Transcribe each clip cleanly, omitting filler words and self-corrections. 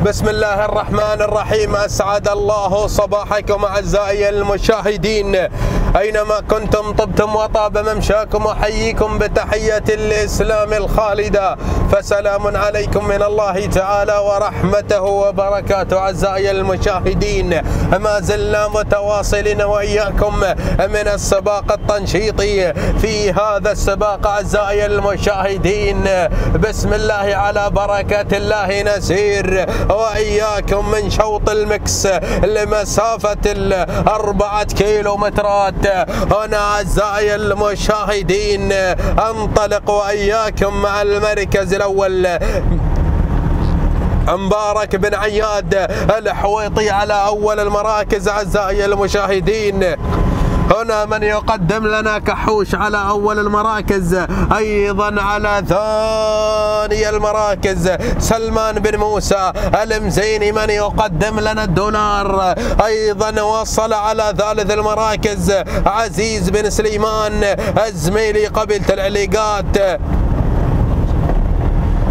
بسم الله الرحمن الرحيم. أسعد الله صباحكم أعزائي المشاهدين أينما كنتم، طبتم وطاب ممشاكم، أحييكم بتحية الإسلام الخالدة، فسلام عليكم من الله تعالى ورحمته وبركاته. أعزائي المشاهدين، ما زلنا متواصلين وإياكم من السباق التنشيطي في هذا السباق. أعزائي المشاهدين، بسم الله على بركة الله نسير وإياكم من شوط المكس لمسافة 4 كيلومترات. هنا أعزائي المشاهدين انطلق وإياكم مع المركز الأول مبارك بن عياد الحويطي على أول المراكز. أعزائي المشاهدين، هنا من يقدم لنا كحوش على أول المراكز، أيضا على ثاني المراكز سلمان بن موسى المزيني من يقدم لنا الدولار. أيضا وصل على ثالث المراكز عزيز بن سليمان الزميلي قبيلة العليقات.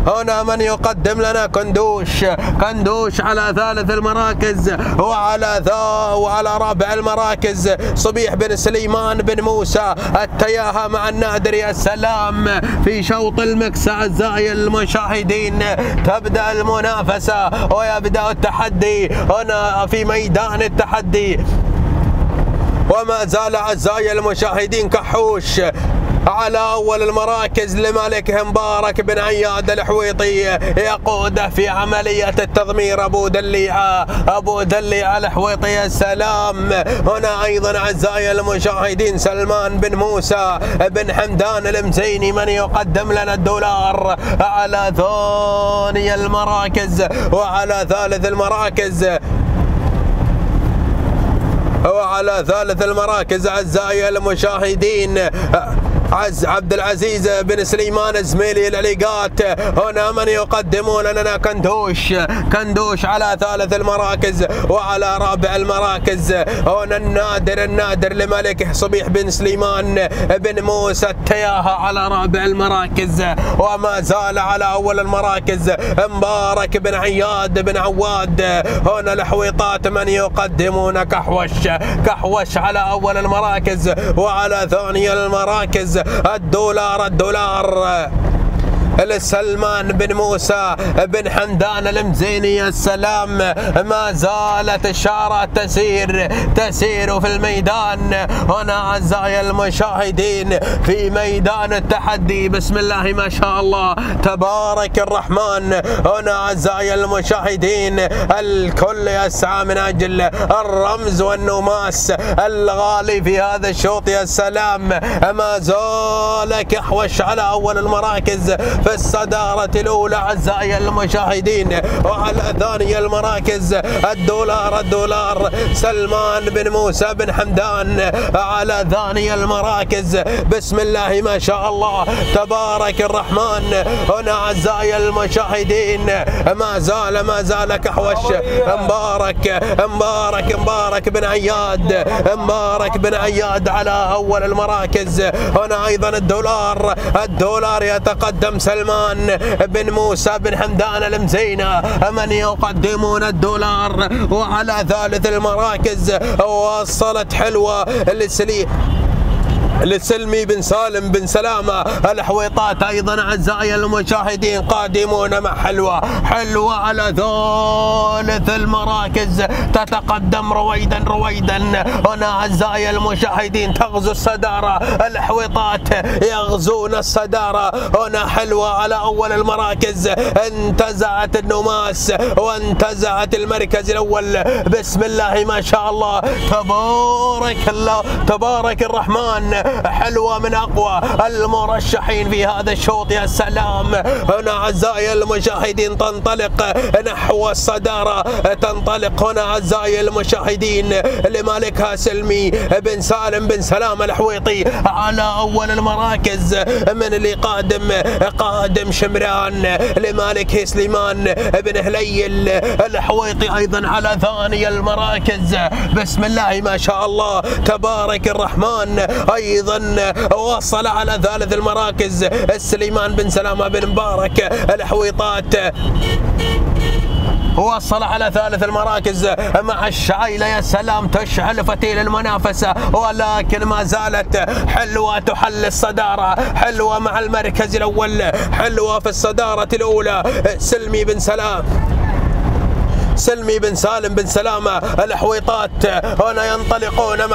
هنا من يقدم لنا كندوش على ثالث المراكز، وعلى رابع المراكز صبيح بن سليمان بن موسى التياهة مع النادر. يا سلام في شوط المكس. أعزائي المشاهدين، تبدأ المنافسة ويبدأ التحدي هنا في ميدان التحدي، وما زال أعزائي المشاهدين كحوش على أول المراكز لملك مبارك بن عياد الحويطي يقوده في عملية التضمير أبو دليعة الحويطي. يا سلام. هنا أيضا أعزائي المشاهدين سلمان بن موسى بن حمدان المزيني من يقدم لنا الدولار على ثاني المراكز، وعلى ثالث المراكز أعزائي المشاهدين عبد العزيز بن سليمان زميلي العليقات. هنا من يقدمون لنا كندوش على ثالث المراكز، وعلى رابع المراكز هنا النادر لملك صبيح بن سليمان بن موسى التياهة على رابع المراكز. وما زال على أول المراكز مبارك بن عياد بن عواد. هنا الحويطات من يقدمون كحوش على أول المراكز، وعلى ثاني المراكز الدولار لسلمان بن موسى بن حمدان المزيني. السلام. ما زالت الشارة تسير في الميدان. هنا أعزائي المشاهدين في ميدان التحدي، بسم الله ما شاء الله تبارك الرحمن. هنا أعزائي المشاهدين الكل يسعى من أجل الرمز والنماس الغالي في هذا الشوط. يا سلام. ما زال كحوش على أول المراكز في الصدارة الأولى أعزائي المشاهدين، وعلى ثاني المراكز الدولار سلمان بن موسى بن حمدان على ثاني المراكز. بسم الله ما شاء الله تبارك الرحمن. هنا أعزائي المشاهدين ما زال كحوش مبارك بن عياد على أول المراكز. هنا أيضا الدولار يتقدم سلمان بن موسى بن حمدان المزينة من يقدمون الدولار. وعلى ثالث المراكز وصلت حلوة لسلمي بن سالم بن سلامة الحويطات. أيضا أعزائي المشاهدين قادمون مع حلوة على ثالث المراكز تتقدم رويدا. هنا أعزائي المشاهدين تغزو الصدارة، الحويطات يغزون الصدارة. هنا حلوة على أول المراكز انتزعت النماس وانتزعت المركز الأول. بسم الله ما شاء الله تبارك الرحمن. حلوة من أقوى المرشحين في هذا الشوط. يا سلام. هنا أعزائي المشاهدين تنطلق نحو الصدارة، تنطلق هنا أعزائي المشاهدين لمالكها سلمي بن سالم بن سلام الحويطي على أول المراكز. من اللي قادم شمران لمالك سليمان بن هليل الحويطي أيضا على ثاني المراكز. بسم الله ما شاء الله تبارك الرحمن. أيضا وصل على ثالث المراكز سليمان بن سلامة بن مبارك الحويطات. وصل على ثالث المراكز مع الشعيلة. يا سلام، تشعل فتيل المنافسة، ولكن ما زالت حلوة تحل الصدارة. حلوة مع المركز الأول، حلوة في الصدارة الأولى. سلمي بن سالم بن سلامة. الحويطات هنا ينطلقون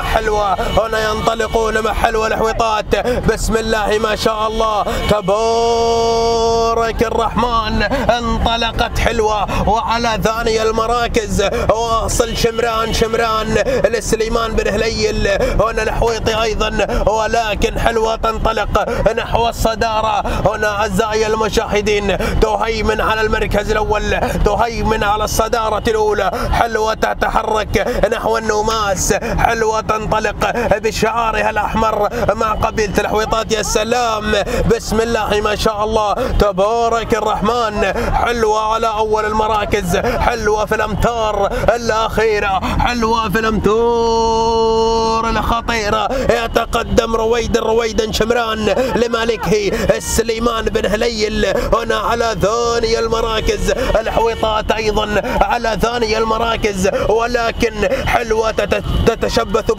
مع حلوة، الحويطات. بسم الله ما شاء الله تبارك الرحمن. انطلقت حلوة وعلى ثاني المراكز واصل شمران لسليمان بن هليل. هنا الحويطي أيضا، ولكن حلوة تنطلق نحو الصدارة. هنا أعزائي المشاهدين تهيمن على المركز الأول، تهيمن على الصدارة الأولى. حلوة تتحرك نحو النوماس، حلوة تنطلق بشعارها الأحمر مع قبيلة الحويطات. يا سلام، بسم الله ما شاء الله تبارك الرحمن. حلوة على أول المراكز، حلوة في الأمتار الأخيرة، حلوة في الأمتار الخطيرة. يتقدم رويدا شمران لمالكه سليمان بن هليل. هنا على ثاني المراكز، الحويطات أيضا على ثاني المراكز، ولكن حلوة تتشبث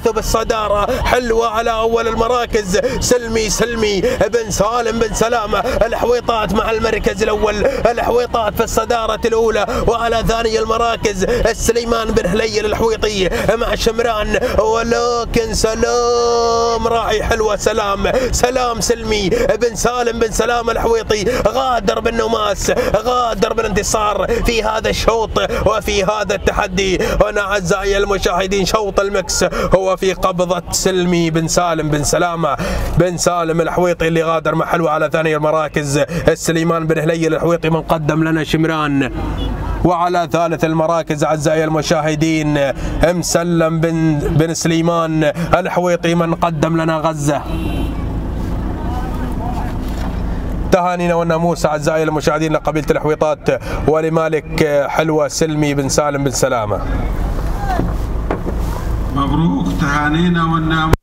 بالصدارة. حلوة على أول المراكز، سلمي بن سالم بن سلامة. الحويطات مع المركز الأول، الحويطات في الصدارة الأولى، وعلى ثاني المراكز سليمان بن هليل الحويطي مع شمران. ولكن سلام راعي حلوة، سلام سلمي بن سالم بن سلامة الحويطي غادر بالنوماس، غادر بالانتصار في هذا الشوط وفي هذا التحدي. هنا أعزائي المشاهدين شوط المكس هو في قبضة سلمي بن سالم بن سلامة بن سالم الحويطي اللي غادر مع حلوة على ثاني المراكز. سليمان بن هليل الحويطي من قدم لنا شمران، وعلى ثالث المراكز أعزائي المشاهدين مسلم بن سليمان الحويطي من قدم لنا غزة. تهانينا والناموس أعزائي المشاهدين لقبيلة الحويطات ولمالك حلوة سلمي بن سالم بن سلامة. مبروك، تهانينا والناموس.